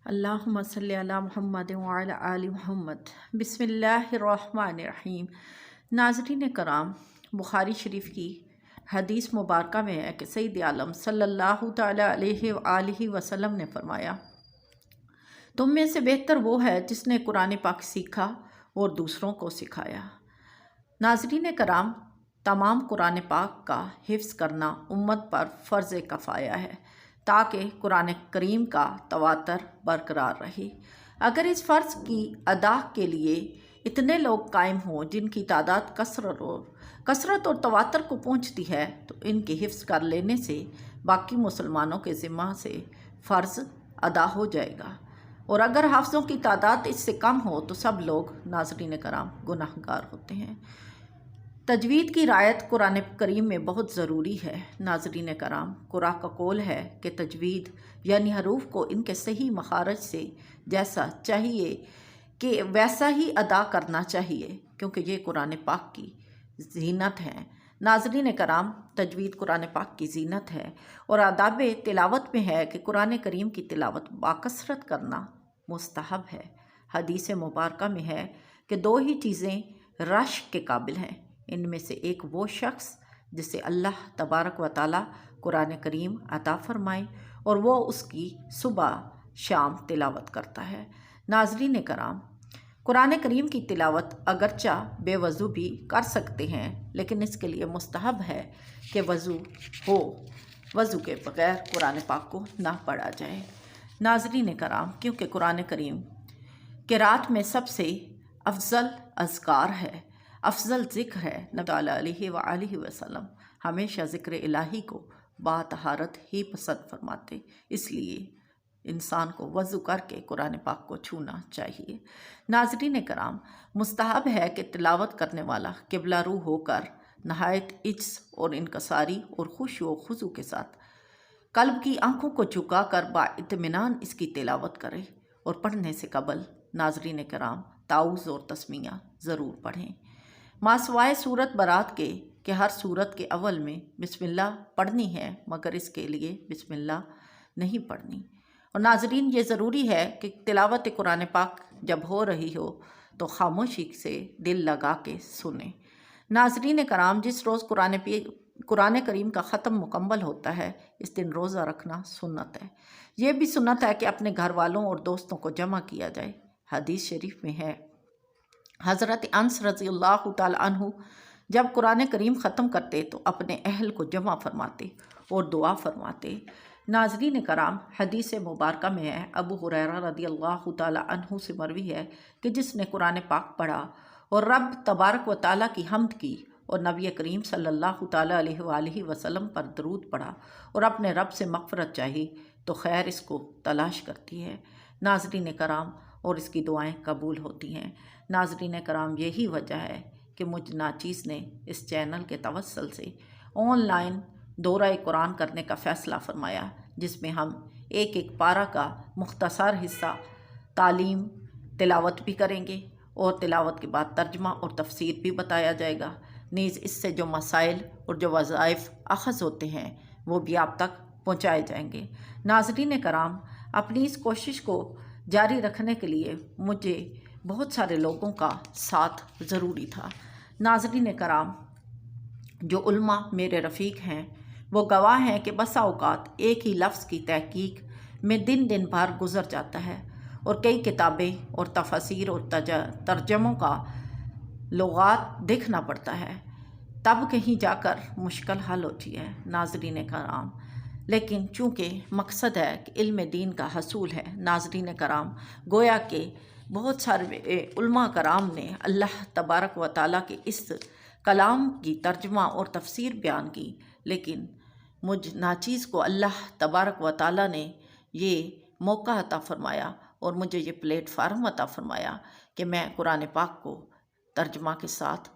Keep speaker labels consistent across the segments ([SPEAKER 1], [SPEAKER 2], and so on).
[SPEAKER 1] اللہم صلی علی محمد وعلی آل محمد۔ بسم اللہ الرحمن الرحیم۔ ناظرین کرام، بخاری شریف کی حدیث مبارکہ میں ہے کہ سید عالم صلی اللہ تعالی علیہ وآلہ وسلم نے فرمایا، تم میں سے بہتر وہ ہے جس نے قرآن پاک سیکھا اور دوسروں کو سکھایا۔ ناظرین کرام، تمام قرآن پاک کا حفظ کرنا امت پر فرض کفایہ ہے تاکہ قرآن کریم کا تواتر برقرار رہے۔ اگر اس فرض کی ادا کے لیے اتنے لوگ قائم ہوں جن کی تعداد کثرت اور تواتر کو پہنچتی ہے تو ان کے حفظ کر لینے سے باقی مسلمانوں کے ذمہ سے فرض ادا ہو جائے گا، اور اگر حافظوں کی تعداد اس سے کم ہو تو سب لوگ ناظرین کرام گناہ گار ہوتے ہیں۔ تجوید کی رعایت قرآن کریم میں بہت ضروری ہے۔ ناظرین کرام، قرآن کا قول ہے کہ تجوید یعنی حروف کو ان کے صحیح مخارج سے جیسا چاہیے کہ ویسا ہی ادا کرنا چاہیے، کیونکہ یہ قرآن پاک کی زینت ہے۔ ناظرین کرام، تجوید قرآن پاک کی زینت ہے اور آداب تلاوت میں ہے کہ قرآن کریم کی تلاوت باکثرت کرنا مستحب ہے۔ حدیث مبارکہ میں ہے کہ دو ہی چیزیں رشک کے قابل ہیں، ان میں سے ایک وہ شخص جسے اللہ تبارک و تعالیٰ قرآن کریم عطا فرمائے اور وہ اس کی صبح شام تلاوت کرتا ہے۔ ناظرین کرام، قرآن کریم کی تلاوت اگرچہ بے وضو بھی کر سکتے ہیں، لیکن اس کے لیے مستحب ہے کہ وضو ہو، وضو کے بغیر قرآن پاک کو نہ پڑھا جائے۔ ناظرین کرام، کیونکہ قرآن کریم قرات میں سب سے افضل اذکار ہے، افضل ذکر ہے، نبی صلی اللہ علیہ وآلہ وسلم ہمیشہ ذکر الہی کو باطہارت ہی پسند فرماتے، اس لیے انسان کو وضو کر کے قرآن پاک کو چھونا چاہیے۔ ناظرین کرام، مستحب ہے کہ تلاوت کرنے والا قبلہ رو ہو کر نہایت عجز اور انکساری اور خشوع و خضوع کے ساتھ قلب کی آنکھوں کو جھکا کر با اطمینان اس کی تلاوت کرے، اور پڑھنے سے قبل ناظرین کرام تعوذ اور تسمیہ ضرور پڑھیں۔ ماسوائے سورت برات کے کہ ہر سورت کے اول میں بسم اللہ پڑھنی ہے، مگر اس کے لیے بسم اللہ نہیں پڑھنی۔ اور ناظرین، یہ ضروری ہے کہ تلاوت قرآن پاک جب ہو رہی ہو تو خاموشی سے دل لگا کے سنیں۔ ناظرین کرام، جس روز قرآن کریم کا ختم مکمل ہوتا ہے اس دن روزہ رکھنا سنت ہے۔ یہ بھی سنت ہے کہ اپنے گھر والوں اور دوستوں کو جمع کیا جائے۔ حدیث شریف میں ہے، حضرت انس رضی اللہ تعالی عنہ جب قرآن کریم ختم کرتے تو اپنے اہل کو جمع فرماتے اور دعا فرماتے۔ ناظرین کرام، حدیث مبارکہ میں ہے، ابو ہریرہ رضی اللہ تعالی عنہ سے مروی ہے کہ جس نے قرآن پاک پڑھا اور رب تبارک و تعالیٰ کی حمد کی اور نبی کریم صلی اللہ تعالی علیہ وآلہ وسلم پر درود پڑھا اور اپنے رب سے مغفرت چاہی تو خیر اس کو تلاش کرتی ہے۔ ناظرین کرام، اور اس کی دعائیں قبول ہوتی ہیں۔ ناظرین کرام، یہی وجہ ہے کہ مجھ ناچیز نے اس چینل کے توسل سے آن لائن دورہ قرآن کرنے کا فیصلہ فرمایا، جس میں ہم ایک ایک پارہ کا مختصر حصہ تعلیم تلاوت بھی کریں گے اور تلاوت کے بعد ترجمہ اور تفسیر بھی بتایا جائے گا۔ نیز اس سے جو مسائل اور جو وظائف اخذ ہوتے ہیں وہ بھی آپ تک پہنچائے جائیں گے۔ ناظرین کرام، اپنی اس کوشش کو جاری رکھنے کے لیے مجھے بہت سارے لوگوں کا ساتھ ضروری تھا۔ ناظرین کرام، جو علماء میرے رفیق ہیں وہ گواہ ہیں کہ بسا اوقات ایک ہی لفظ کی تحقیق میں دن بھر گزر جاتا ہے اور کئی کتابیں اور تفاسیر اور ترجموں کا لغات دیکھنا پڑتا ہے، تب کہیں جا کر مشکل حل ہوتی ہے۔ ناظرین کرام، لیکن چونکہ مقصد ہے کہ علم دین کا حصول ہے، ناظرین کرام، گویا کہ بہت سارے علماء کرام نے اللہ تبارک و تعالیٰ کے اس کلام کی ترجمہ اور تفسیر بیان کی، لیکن مجھ ناچیز کو اللہ تبارک و تعالیٰ نے یہ موقع عطا فرمایا اور مجھے یہ پلیٹ فارم عطا فرمایا کہ میں قرآن پاک کو ترجمہ کے ساتھ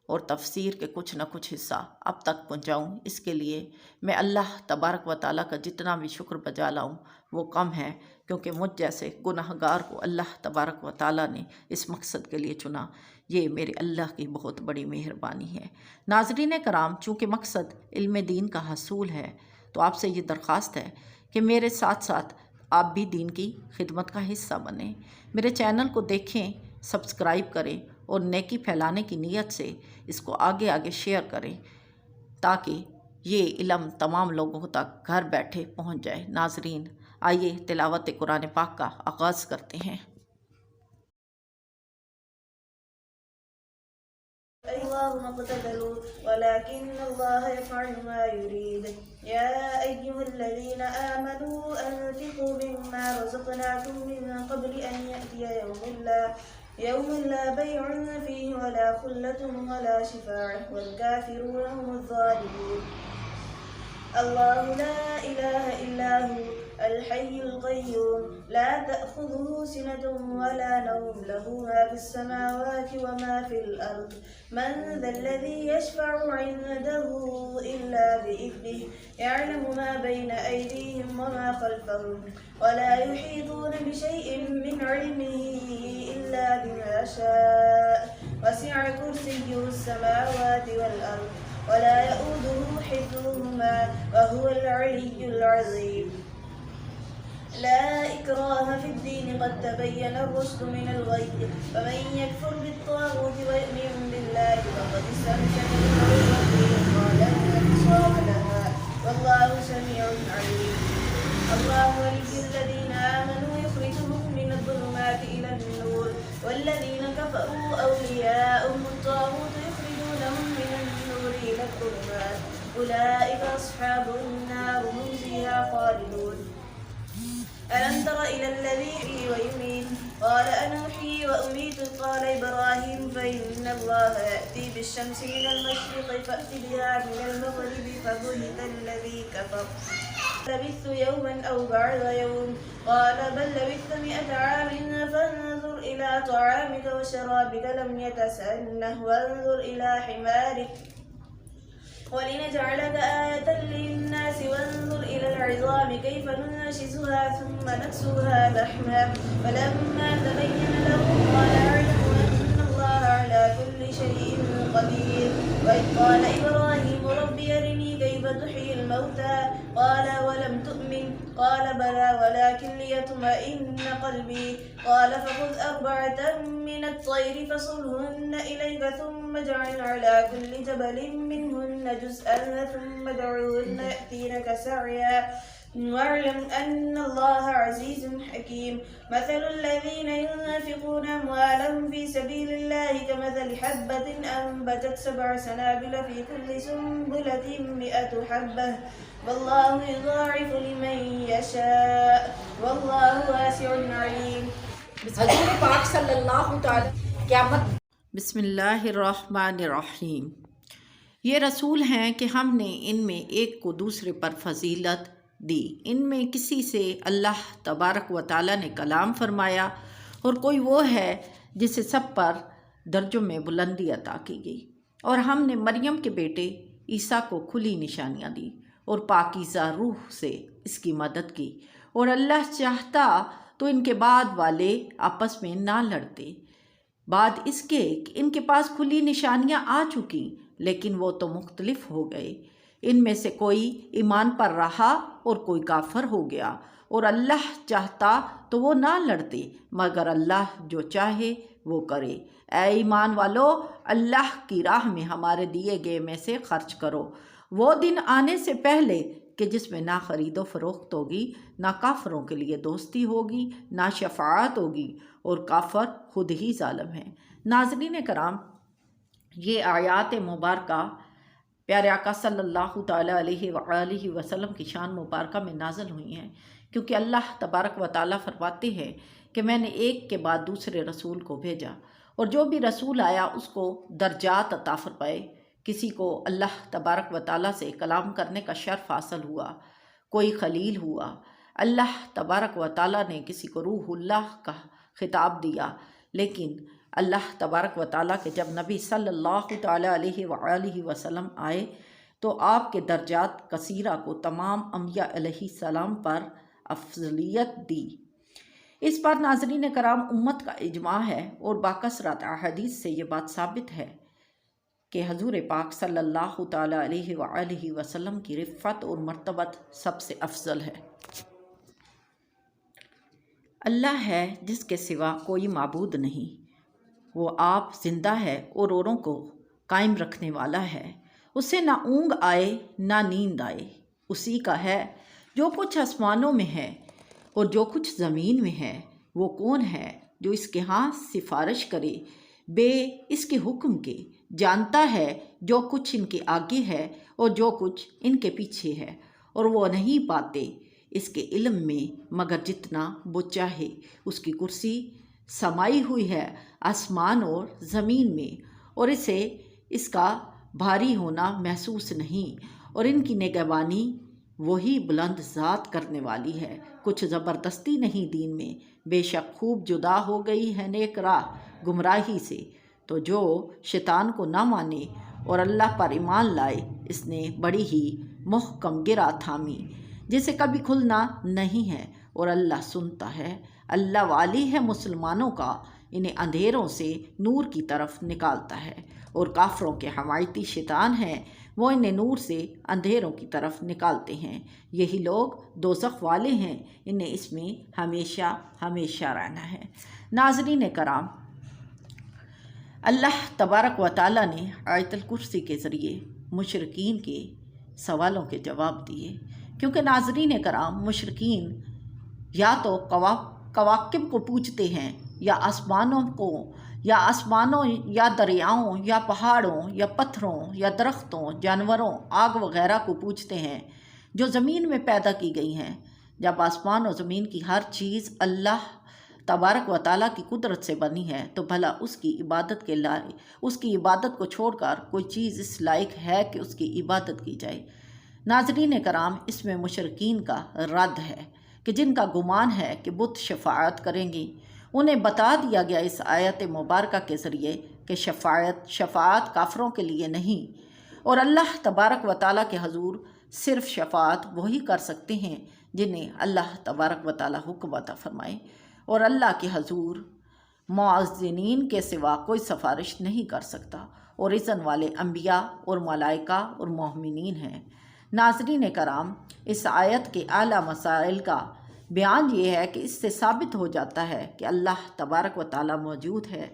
[SPEAKER 1] اور تفسیر کے کچھ نہ کچھ حصہ اب تک پہنچاؤں۔ اس کے لیے میں اللہ تبارک و تعالیٰ کا جتنا بھی شکر بجا لاؤں وہ کم ہے، کیونکہ مجھ جیسے گناہ گار کو اللہ تبارک و تعالیٰ نے اس مقصد کے لیے چنا۔ یہ میرے اللہ کی بہت بڑی مہربانی ہے۔ ناظرین کرام، چونکہ مقصد علم دین کا حصول ہے تو آپ سے یہ درخواست ہے کہ میرے ساتھ ساتھ آپ بھی دین کی خدمت کا حصہ بنیں۔ میرے چینل کو دیکھیں، سبسکرائب کریں اور نیکی پھیلانے کی نیت سے اس کو آگے آگے شیئر کریں تاکہ یہ علم تمام لوگوں تک گھر بیٹھے پہنچ جائے۔ ناظرین، آئیے تلاوت قرآن پاک کا آغاز کرتے ہیں۔
[SPEAKER 2] اللهم اقتتلوا ولكن الله يفعل ما يريد يا أيها الذين آمنوا أنفقوا مما رزقناكم من قبل أن يأتي يوم لا بيع فيه ولا خلة ولا شفاعة والكافرون هم الظالمون الله لا إله إلا هو الحي القيوم لا تأخذه سنة ولا نوم له ما في السماوات وما في الأرض من ذا الذي يشفع عنده إلا بإذنه يعلم ما بين أيديهم وما خلفهم ولا يحيطون بشيء من علمه إلا بما شاء وسع كرسيه السماوات والأرض ولا يؤوده حفظهما وهو العلي العظيم لا إكراه في الدين قد تبين الرشد من الغي فمن يكفر بالطاغوت ويؤمن بالله فقد استمسك بالعروة لا انفصام لها والله سميع عليم الله ولي الذين آمنوا يخرجهم من الظلمات إلى النور والذين كفروا أولياءهم الطاغوت يخرجونهم من النور إلى الظلمات أولئك أصحاب النار هم فيها خالدون ألم تر إلى الذي يحيي ويميت قال أنا أحيي وأميت قال إبراهيم فإن الله يأتي بالشمس من المشرق فأت بها من المغرب فبهت الذي كفر لبثت يوما أو بعض يوم قال بل لبثت 100 عام فانظر إلى طعامك وشرابك لم يتسنه وانظر إلى حمارك ولنجعلك آية للناس وانظر إلى العظام كيف ننشزها ثم نكسوها لحما فلما تبين له قال أعلم أن الله على كل شيء قدير وإذ قال إبراهيم رب أرني كيف تحيي الموتى قال ولم تؤمن قال بلى ولكن ليطمئن قلبي قال فخذ 4 من الطير فصرهن إليك ثم اجعل على كل جبل منهن جزءا ثم ادعوهن يأتينك سعيا واعلم أن الله عزيز حكيم مثل الذين ينفقون أموالهم في سبيل الله كمثل حبة أنبتت 7 سنابل في كل سنبلة 100 حبة والله يضاعف لمن يشاء والله واسع عليم
[SPEAKER 1] حضور پاک صلی اللہ تعالی قیامت۔ بسم اللہ الرحمن الرحیم۔ یہ رسول ہیں کہ ہم نے ان میں ایک کو دوسرے پر فضیلت دی۔ ان میں کسی سے اللہ تبارک و تعالیٰ نے کلام فرمایا اور کوئی وہ ہے جسے سب پر درجوں میں بلندی عطا کی گئی۔ اور ہم نے مریم کے بیٹے عیسیٰ کو کھلی نشانیاں دی اور پاکیزہ روح سے اس کی مدد کی، اور اللہ چاہتا تو ان کے بعد والے آپس میں نہ لڑتے، بعد اس کے کہ ان کے پاس کھلی نشانیاں آ چکی، لیکن وہ تو مختلف ہو گئے۔ ان میں سے کوئی ایمان پر رہا اور کوئی کافر ہو گیا، اور اللہ چاہتا تو وہ نہ لڑتے، مگر اللہ جو چاہے وہ کرے۔ اے ایمان والو، اللہ کی راہ میں ہمارے دیے گئے میں سے خرچ کرو، وہ دن آنے سے پہلے کہ جس میں نہ خرید و فروخت ہوگی، نہ کافروں کے لیے دوستی ہوگی، نہ شفاعت ہوگی، اور کافر خود ہی ظالم ہیں۔ ناظرین کرام، یہ آیات مبارکہ پیارے آقا صلی اللہ تعالیٰ علیہ وآلہ وسلم کی شان مبارکہ میں نازل ہوئی ہیں، کیونکہ اللہ تبارک و تعالیٰ فرماتے ہیں کہ میں نے ایک کے بعد دوسرے رسول کو بھیجا، اور جو بھی رسول آیا اس کو درجات عطا فرمائے۔ کسی کو اللہ تبارک و تعالیٰ سے کلام کرنے کا شرف حاصل ہوا، کوئی خلیل ہوا۔ اللہ تبارک و تعالیٰ نے کسی کو روح اللہ کا خطاب دیا، لیکن اللہ تبارک و تعالیٰ کے جب نبی صلی اللہ تعالیٰ علیہ وآلہ وسلم آئے تو آپ کے درجات کثیرہ کو تمام انبیاء علیہ السلام پر افضلیت دی۔ اس پر ناظرین کرام امت کا اجماع ہے، اور باکثرت احادیث سے یہ بات ثابت ہے کہ حضور پاک صلی اللہ تعالیٰ علیہ وآلہ وسلم کی رفعت اور مرتبت سب سے افضل ہے۔ اللہ ہے جس کے سوا کوئی معبود نہیں، وہ آپ زندہ ہے اور اوروں کو قائم رکھنے والا ہے، اسے نہ اونگ آئے نہ نیند آئے، اسی کا ہے جو کچھ آسمانوں میں ہے اور جو کچھ زمین میں ہے۔ وہ کون ہے جو اس کے ہاں سفارش کرے بے اس کے حکم کے؟ جانتا ہے جو کچھ ان کے آگے ہے اور جو کچھ ان کے پیچھے ہے، اور وہ نہیں پاتے اس کے علم میں مگر جتنا وہ چاہے۔ اس کی کرسی سمائی ہوئی ہے آسمان اور زمین میں، اور اسے اس کا بھاری ہونا محسوس نہیں، اور ان کی نگہبانی وہی بلند ذات کرنے والی ہے۔ کچھ زبردستی نہیں دین میں، بے شک خوب جدا ہو گئی ہے نیک راہ گمراہی سے۔ تو جو شیطان کو نہ مانے اور اللہ پر ایمان لائے، اس نے بڑی ہی محکم گرہ تھامی جسے کبھی کھلنا نہیں ہے، اور اللہ سنتا ہے۔ اللہ والی ہے مسلمانوں کا، انہیں اندھیروں سے نور کی طرف نکالتا ہے، اور کافروں کے حمایتی شیطان ہیں، وہ انہیں نور سے اندھیروں کی طرف نکالتے ہیں۔ یہی لوگ دوزخ والے ہیں، انہیں اس میں ہمیشہ ہمیشہ رہنا ہے۔ ناظرین کرام، اللہ تبارک و تعالیٰ نے آیت الکرسی کے ذریعے مشرکین کے سوالوں کے جواب دیے، کیونکہ ناظرین کرام، مشرکین یا تو کواکب کو پوجتے ہیں، یا آسمانوں یا دریاؤں یا پہاڑوں یا پتھروں یا درختوں، جانوروں، آگ وغیرہ کو پوجتے ہیں جو زمین میں پیدا کی گئی ہیں۔ جب آسمان و زمین کی ہر چیز اللہ تبارک و تعالیٰ کی قدرت سے بنی ہے، تو بھلا اس کی عبادت کو چھوڑ کر کوئی چیز اس لائق ہے کہ اس کی عبادت کی جائے؟ ناظرین کرام، اس میں مشرکین کا رد ہے کہ جن کا گمان ہے کہ بت شفاعت کریں گے، انہیں بتا دیا گیا اس آیت مبارکہ کے ذریعے کہ شفاعت کافروں کے لیے نہیں، اور اللہ تبارک و تعالیٰ کے حضور صرف شفاعت وہی کر سکتے ہیں جنہیں اللہ تبارک و تعالیٰ حکم عطا فرمائے، اور اللہ کے حضور معذنین کے سوا کوئی سفارش نہیں کر سکتا، اور اذن والے انبیاء اور ملائکہ اور مومنین ہیں۔ ناظرین کرام، اس آیت کے اعلیٰ مسائل کا بیان یہ ہے کہ اس سے ثابت ہو جاتا ہے کہ اللہ تبارک و تعالیٰ موجود ہے،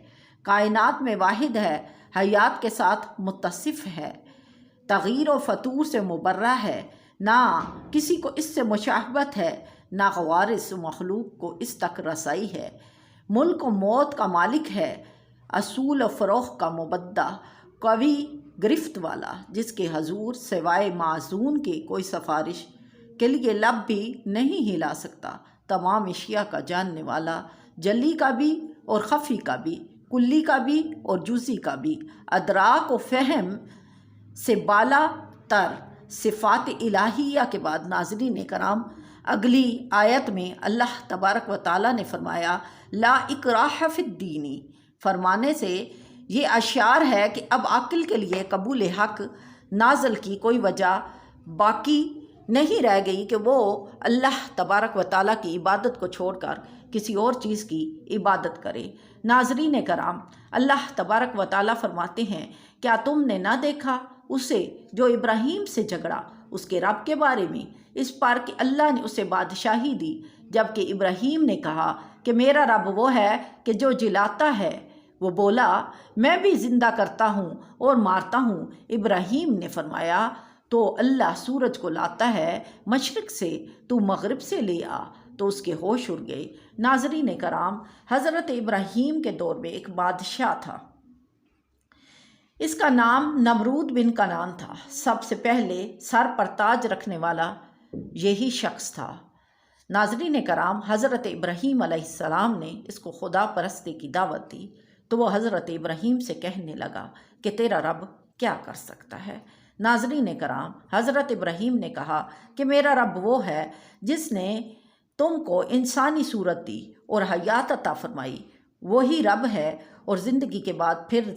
[SPEAKER 1] کائنات میں واحد ہے، حیات کے ساتھ متصف ہے، تغیر و فتور سے مبرہ ہے، نہ کسی کو اس سے مشابہت ہے، نہ وارث مخلوق کو اس تک رسائی ہے، ملک و موت کا مالک ہے، اصول و فروغ کا مبدع، قوی گرفت والا، جس کے حضور سوائے معزون کے کوئی سفارش کے لیے لب بھی نہیں ہلا سکتا، تمام اشیاء کا جاننے والا، جلی کا بھی اور خفی کا بھی، کلی کا بھی اور جزئی کا بھی، ادراک و فہم سے بالا تر صفات الہیہ کے بعد ناظرین کرام، اگلی آیت میں اللہ تبارک و تعالیٰ نے فرمایا لا اکراہ فی الدین، فرمانے سے یہ اشعار ہے کہ اب عقل کے لیے قبول حق نازل کی کوئی وجہ باقی نہیں رہ گئی کہ وہ اللہ تبارک و تعالیٰ کی عبادت کو چھوڑ کر کسی اور چیز کی عبادت کرے۔ ناظرین کرام، اللہ تبارک و تعالیٰ فرماتے ہیں کیا تم نے نہ دیکھا اسے جو ابراہیم سے جھگڑا اس کے رب کے بارے میں، اس پر کہ اللہ نے اسے بادشاہی دی، جبکہ ابراہیم نے کہا کہ میرا رب وہ ہے کہ جو جلاتا ہے۔ وہ بولا میں بھی زندہ کرتا ہوں اور مارتا ہوں۔ ابراہیم نے فرمایا تو اللہ سورج کو لاتا ہے مشرق سے، تو مغرب سے لے آ، تو اس کے ہوش اڑ گئے۔ ناظرین کرام، حضرت ابراہیم کے دور میں ایک بادشاہ تھا، اس کا نام نمرود بن کنعان تھا۔ سب سے پہلے سر پر تاج رکھنے والا یہی شخص تھا۔ ناظرین کرام، حضرت ابراہیم علیہ السلام نے اس کو خدا پرستی کی دعوت دی، تو وہ حضرت ابراہیم سے کہنے لگا کہ تیرا رب کیا کر سکتا ہے؟ ناظرین کرام، حضرت ابراہیم نے کہا کہ میرا رب وہ ہے جس نے تم کو انسانی صورت دی اور حیات عطا فرمائی، وہی رب ہے، اور زندگی کے بعد پھر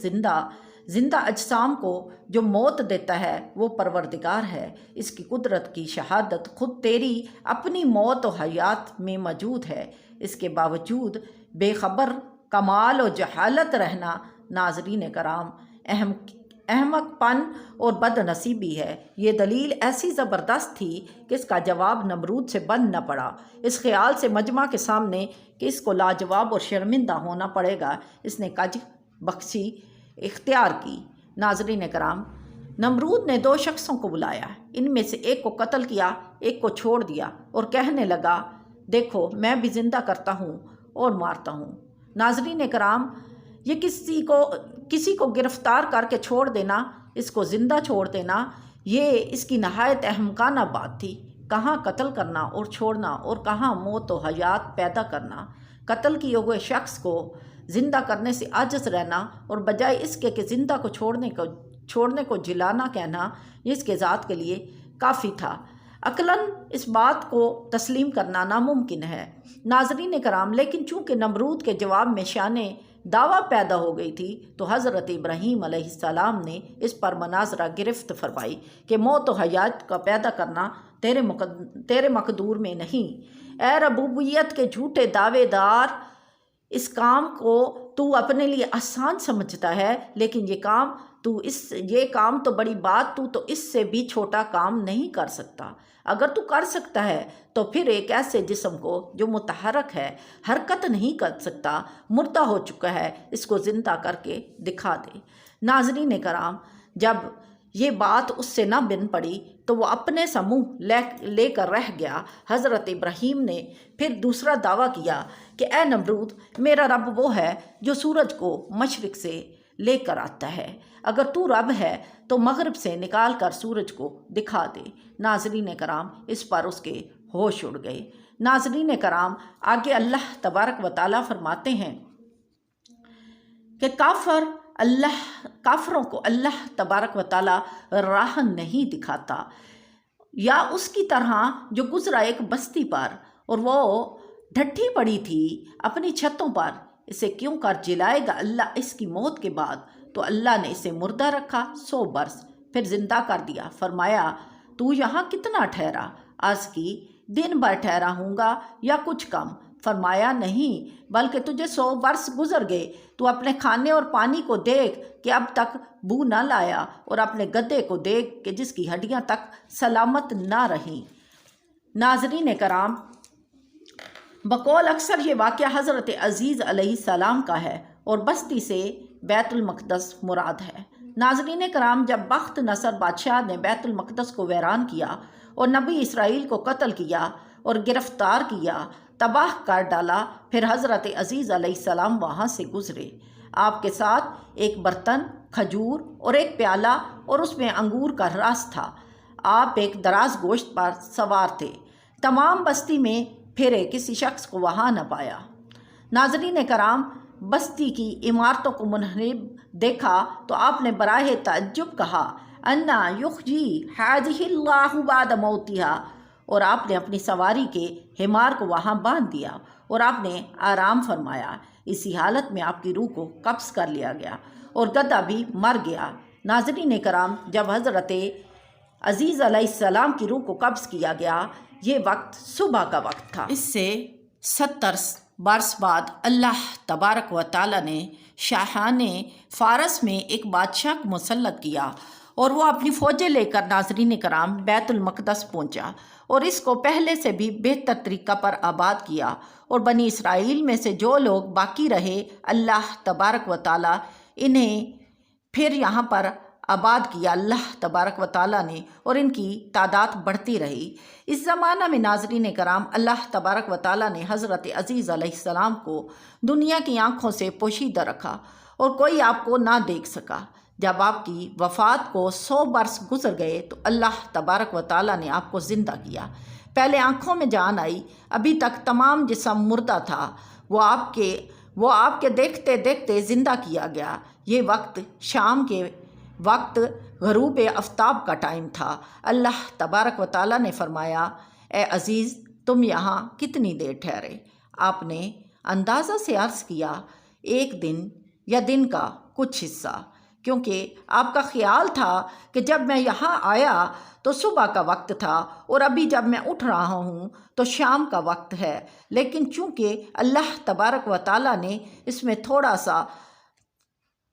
[SPEAKER 1] زندہ اجسام کو جو موت دیتا ہے وہ پروردگار ہے۔ اس کی قدرت کی شہادت خود تیری اپنی موت و حیات میں موجود ہے، اس کے باوجود بے خبر کمال و جہالت رہنا۔ ناظرین کرام، احمق پن اور بد نصیبی ہے۔ یہ دلیل ایسی زبردست تھی کہ اس کا جواب نمرود سے بند نہ پڑا۔ اس خیال سے مجمع کے سامنے کہ اس کو لاجواب اور شرمندہ ہونا پڑے گا، اس نے کج بخشی اختیار کی۔ ناظرین کرام، نمرود نے 2 شخصوں کو بلایا، ان میں سے ایک کو قتل کیا، ایک کو چھوڑ دیا، اور کہنے لگا دیکھو میں بھی زندہ کرتا ہوں اور مارتا ہوں۔ ناظرین کرام، یہ کسی کو گرفتار کر کے چھوڑ دینا، اس کو زندہ چھوڑ دینا، یہ اس کی نہایت احمقانہ بات تھی۔ کہاں قتل کرنا اور چھوڑنا اور کہاں موت و حیات پیدا کرنا۔ قتل کیے ہوئے شخص کو زندہ کرنے سے عاجز رہنا اور بجائے اس کے کہ زندہ کو چھوڑنے کو جلانا کہنا، یہ اس کے ذات کے لیے کافی تھا۔ عقلاً اس بات کو تسلیم کرنا ناممکن ہے۔ ناظرین کرام، لیکن چونکہ نمرود کے جواب میں شان دعویٰ پیدا ہو گئی تھی تو حضرت ابراہیم علیہ السلام نے اس پر مناظرہ گرفت فرمائی کہ موت و حیات کا پیدا کرنا تیرے مقدور میں نہیں۔ اے ربوبیت کے جھوٹے دعوے دار، اس کام کو تو اپنے لیے آسان سمجھتا ہے، لیکن یہ کام تو بڑی بات، تو اس سے بھی چھوٹا کام نہیں کر سکتا۔ اگر تو کر سکتا ہے تو پھر ایک ایسے جسم کو جو متحرک ہے، حرکت نہیں کر سکتا، مردہ ہو چکا ہے، اس کو زندہ کر کے دکھا دے۔ ناظرین کرام، جب یہ بات اس سے نہ بن پڑی تو وہ اپنے سا منہ لے کر رہ گیا۔ حضرت ابراہیم نے پھر دوسرا دعویٰ کیا کہ اے نمرود، میرا رب وہ ہے جو سورج کو مشرق سے لے کر آتا ہے، اگر تو رب ہے تو مغرب سے نکال کر سورج کو دکھا دے۔ ناظرین کرام، اس پر اس کے ہوش اڑ گئے۔ ناظرین کرام، آگے اللہ تبارک و تعالیٰ فرماتے ہیں کہ کافروں کو اللہ تبارک و تعالیٰ راہ نہیں دکھاتا، یا اس کی طرح جو گزرا ایک بستی پر اور وہ ڈھٹی پڑی تھی اپنی چھتوں پر، اسے کیوں کر جلائے گا اللہ اس کی موت کے بعد؟ تو اللہ نے اسے مردہ رکھا 100 برس، پھر زندہ کر دیا۔ فرمایا تو یہاں کتنا ٹھہرا؟ عرض کی دن بھر ٹھہرا ہوں گا یا کچھ کم۔ فرمایا نہیں، بلکہ تجھے 100 برس گزر گئے۔ تو اپنے کھانے اور پانی کو دیکھ کہ اب تک بو نہ لایا، اور اپنے گدھے کو دیکھ کہ جس کی ہڈیاں تک سلامت نہ رہیں۔ ناظرین کرام، بقول اکثر یہ واقعہ حضرت عزیز علیہ السلام کا ہے اور بستی سے بیت المقدس مراد ہے۔ ناظرین کرام، جب بخت نصر بادشاہ نے بیت المقدس کو ویران کیا اور نبی اسرائیل کو قتل کیا اور گرفتار کیا، تباہ کر ڈالا، پھر حضرت عزیز علیہ السلام وہاں سے گزرے۔ آپ کے ساتھ ایک برتن، کھجور اور ایک پیالہ اور اس میں انگور کا رس تھا۔ آپ ایک دراز گوشت پر سوار تھے۔ تمام بستی میں پھرے، کسی شخص کو وہاں نہ پایا۔ ناظرین کرام، بستی کی عمارتوں کو منہدم دیکھا تو آپ نے براہ تعجب کہا انا یحیی ہذہ اللہ بعد موتہا، اور آپ نے اپنی سواری کے حمار کو وہاں باندھ دیا اور آپ نے آرام فرمایا۔ اسی حالت میں آپ کی روح کو قبض کر لیا گیا اور گدھا بھی مر گیا۔ ناظرین کرام، جب حضرت عزیز علیہ السلام کی روح کو قبض کیا گیا، یہ وقت صبح کا وقت تھا۔ اس سے 70 برس بعد اللہ تبارک و تعالیٰ نے شاہان فارس میں ایک بادشاہ کو مسلط کیا، اور وہ اپنی فوجیں لے کر ناظرین کرام بیت المقدس پہنچا اور اس کو پہلے سے بھی بہتر طریقہ پر آباد کیا، اور بنی اسرائیل میں سے جو لوگ باقی رہے اللہ تبارک و تعالیٰ انہیں پھر یہاں پر آباد کیا اللہ تبارک و تعالیٰ نے، اور ان کی تعداد بڑھتی رہی۔ اس زمانہ میں ناظرین کرام، اللہ تبارک و تعالیٰ نے حضرت عزیز علیہ السلام کو دنیا کی آنکھوں سے پوشیدہ رکھا اور کوئی آپ کو نہ دیکھ سکا۔ جب آپ کی وفات کو 100 برس گزر گئے تو اللہ تبارک و تعالیٰ نے آپ کو زندہ کیا۔ پہلے آنکھوں میں جان آئی، ابھی تک تمام جسم مردہ تھا، وہ آپ کے دیکھتے دیکھتے زندہ کیا گیا۔ یہ وقت شام کے وقت غروب آفتاب کا ٹائم تھا۔ اللہ تبارک و تعالیٰ نے فرمایا اے عزیز، تم یہاں کتنی دیر ٹھہرے؟ آپ نے اندازہ سے عرض کیا 1 دن یا دن کا کچھ حصہ، کیونکہ آپ کا خیال تھا کہ جب میں یہاں آیا تو صبح کا وقت تھا اور ابھی جب میں اٹھ رہا ہوں تو شام کا وقت ہے، لیکن چونکہ اللہ تبارک و تعالیٰ نے اس میں تھوڑا سا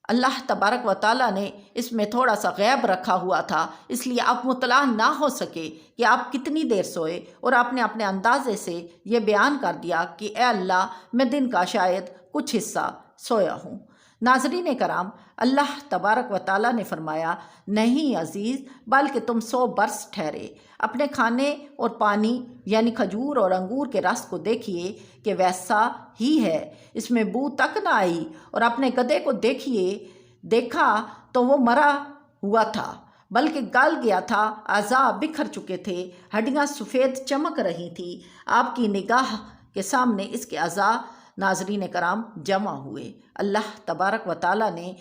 [SPEAKER 1] اللہ تبارک و تعالیٰ نے اس میں تھوڑا سا غیب رکھا ہوا تھا، اس لیے آپ مطلع نہ ہو سکے کہ آپ کتنی دیر سوئے، اور آپ نے اپنے اندازے سے یہ بیان کر دیا کہ اے اللہ میں دن کا شاید کچھ حصہ سویا ہوں۔ ناظرین کرام، اللہ تبارک و تعالیٰ نے فرمایا، نہیں عزیز، بلکہ تم 100 برس ٹھہرے، اپنے کھانے اور پانی یعنی کھجور اور انگور کے رس کو دیکھیے کہ ویسا ہی ہے، اس میں بو تک نہ آئی، اور اپنے گدھے کو دیکھا تو وہ مرا ہوا تھا، بلکہ گل گیا تھا، اعضاء بکھر چکے تھے، ہڈیاں سفید چمک رہی تھیں، آپ کی نگاہ کے سامنے اس کے اعضاء ناظرین کرام جمع ہوئے۔ اللہ تبارک و تعالیٰ نے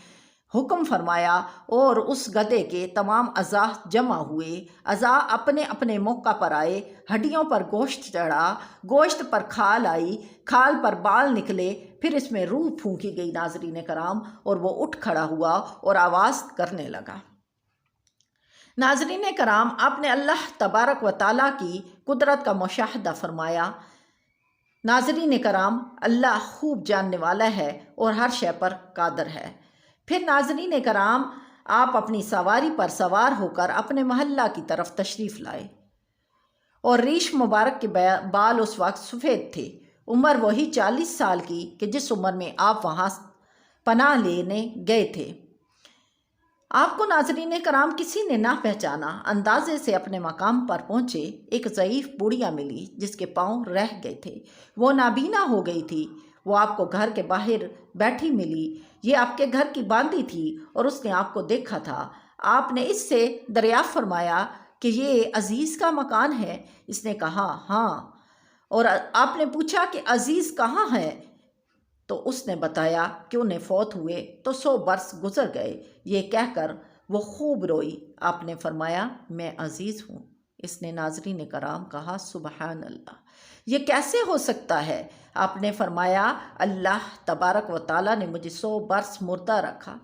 [SPEAKER 1] حکم فرمایا اور اس گدھے کے تمام اعضاء جمع ہوئے، اعضاء اپنے اپنے موقع پر آئے، ہڈیوں پر گوشت چڑھا، گوشت پر کھال آئی، کھال پر بال نکلے، پھر اس میں روح پھونکی گئی ناظرین کرام، اور وہ اٹھ کھڑا ہوا اور آواز کرنے لگا۔ ناظرین کرام، آپ نے اللہ تبارک و تعالیٰ کی قدرت کا مشاہدہ فرمایا۔ ناظرین کرام، اللہ خوب جاننے والا ہے اور ہر شے پر قادر ہے۔ پھر ناظرین کرام، آپ اپنی سواری پر سوار ہو کر اپنے محلہ کی طرف تشریف لائے، اور ریش مبارک کے بال اس وقت سفید تھے، عمر وہی 40 سال کی کہ جس عمر میں آپ وہاں پناہ لینے گئے تھے۔ آپ کو ناظرین کرام کسی نے نہ پہچانا، اندازے سے اپنے مقام پر پہنچے، ایک ضعیف بوڑھیا ملی جس کے پاؤں رہ گئے تھے، وہ نابینا ہو گئی تھی، وہ آپ کو گھر کے باہر بیٹھی ملی، یہ آپ کے گھر کی باندی تھی اور اس نے آپ کو دیکھا تھا۔ آپ نے اس سے دریافت فرمایا کہ یہ عزیز کا مکان ہے؟ اس نے کہا ہاں، اور آپ نے پوچھا کہ عزیز کہاں ہے؟ تو اس نے بتایا کہ انہیں فوت ہوئے تو 100 برس گزر گئے۔ یہ کہہ کر وہ خوب روئی۔ آپ نے فرمایا میں عزیز ہوں۔ اس نے ناظرین کرام کہا سبحان اللہ، یہ کیسے ہو سکتا ہے؟ آپ نے فرمایا اللہ تبارک و تعالیٰ نے مجھے 100 برس مردہ رکھا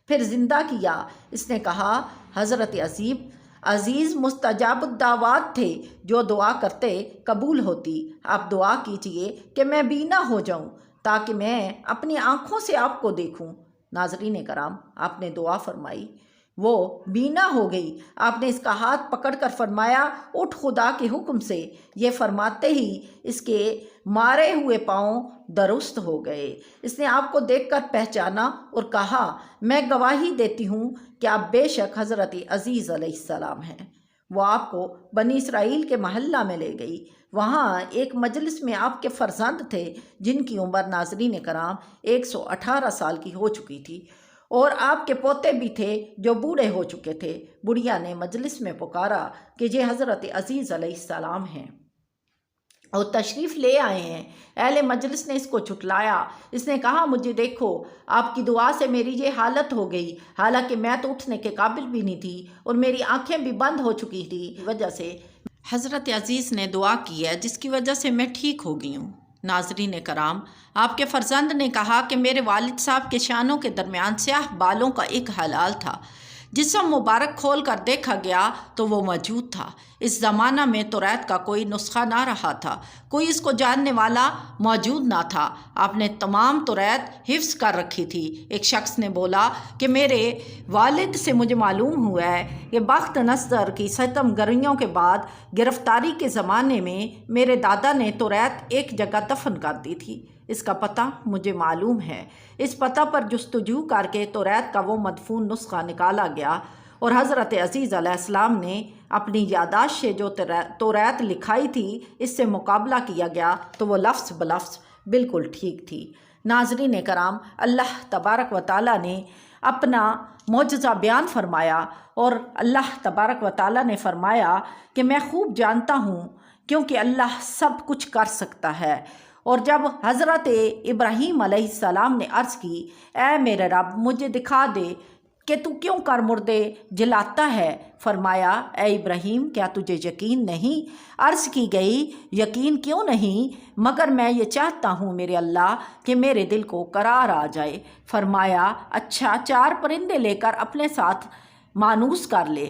[SPEAKER 1] پھر زندہ کیا۔ اس نے کہا حضرت عزیز مستجاب الدعوات تھے، جو دعا کرتے قبول ہوتی۔ آپ دعا کیجئے کہ میں بینا ہو جاؤں تاکہ میں اپنی آنکھوں سے آپ کو دیکھوں۔ ناظرین کرام، آپ نے دعا فرمائی، وہ بینا ہو گئی۔ آپ نے اس کا ہاتھ پکڑ کر فرمایا اٹھ خدا کے حکم سے۔ یہ فرماتے ہی اس کے مارے ہوئے پاؤں درست ہو گئے۔ اس نے آپ کو دیکھ کر پہچانا اور کہا میں گواہی دیتی ہوں کہ آپ بے شک حضرت عزیز علیہ السلام ہیں۔ وہ آپ کو بنی اسرائیل کے محلہ میں لے گئی۔ وہاں ایک مجلس میں آپ کے فرزند تھے جن کی عمر ناظرین کرام 118 سال کی ہو چکی تھی، اور آپ کے پوتے بھی تھے جو بوڑھے ہو چکے تھے۔ بڑھیا نے مجلس میں پکارا کہ یہ حضرت عزیز علیہ السلام ہیں اور تشریف لے آئے ہیں۔ اہل مجلس نے اس کو چھٹلایا۔ اس نے کہا مجھے دیکھو، آپ کی دعا سے میری یہ حالت ہو گئی، حالانکہ میں تو اٹھنے کے قابل بھی نہیں تھی اور میری آنکھیں بھی بند ہو چکی تھی۔ وجہ سے حضرت عزیز نے دعا کی ہے جس کی وجہ سے میں ٹھیک ہو گئی ہوں۔ ناظرین کرام، آپ کے فرزند نے کہا کہ میرے والد صاحب کے شانوں کے درمیان سیاہ بالوں کا ایک حلال تھا، جسم مبارک کھول کر دیکھا گیا تو وہ موجود تھا۔ اس زمانہ میں توریت کا کوئی نسخہ نہ رہا تھا، کوئی اس کو جاننے والا موجود نہ تھا۔ آپ نے تمام توریت حفظ کر رکھی تھی۔ ایک شخص نے بولا کہ میرے والد سے مجھے معلوم ہوا ہے کہ بخت نصر کی ستم گریوں کے بعد گرفتاری کے زمانے میں میرے دادا نے توریت ایک جگہ دفن کر دی تھی۔ اس کا پتہ مجھے معلوم ہے۔ اس پتہ پر جستجو کر کے توریت کا وہ مدفون نسخہ نکالا گیا، اور حضرت عزیز علیہ السلام نے اپنی یادداشت سے جو توریت لکھائی تھی اس سے مقابلہ کیا گیا تو وہ لفظ بلفظ بالکل ٹھیک تھی۔ ناظرین کرام، اللہ تبارک و تعالیٰ نے اپنا معجزہ بیان فرمایا، اور اللہ تبارک و تعالیٰ نے فرمایا کہ میں خوب جانتا ہوں کیونکہ اللہ سب کچھ کر سکتا ہے۔ اور جب حضرت ابراہیم علیہ السلام نے عرض کی اے میرے رب مجھے دکھا دے کہ تو کیوں کر مردے جلاتا ہے، فرمایا اے ابراہیم کیا تجھے یقین نہیں؟ عرض کی گئی یقین کیوں نہیں، مگر میں یہ چاہتا ہوں میرے اللہ کہ میرے دل کو قرار آ جائے۔ فرمایا اچھا 4 پرندے لے کر اپنے ساتھ مانوس کر لے۔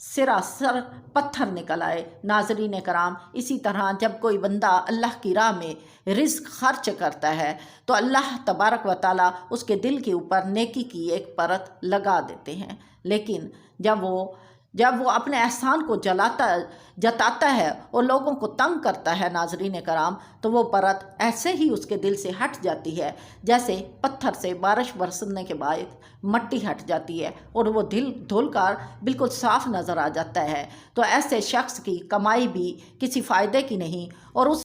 [SPEAKER 1] سراسر پتھر نکل آئے۔ ناظرین کرام، اسی طرح جب کوئی بندہ اللہ کی راہ میں رزق خرچ کرتا ہے تو اللہ تبارک و تعالیٰ اس کے دل کے اوپر نیکی کی ایک پرت لگا دیتے ہیں، لیکن جب وہ اپنے احسان کو جتاتا ہے اور لوگوں کو تنگ کرتا ہے ناظرین کرام، تو وہ پرت ایسے ہی اس کے دل سے ہٹ جاتی ہے جیسے پتھر سے بارش برسنے کے بعد مٹی ہٹ جاتی ہے اور وہ دل دھل کر بالکل صاف نظر آ جاتا ہے۔ تو ایسے شخص کی کمائی بھی کسی فائدے کی نہیں اور اس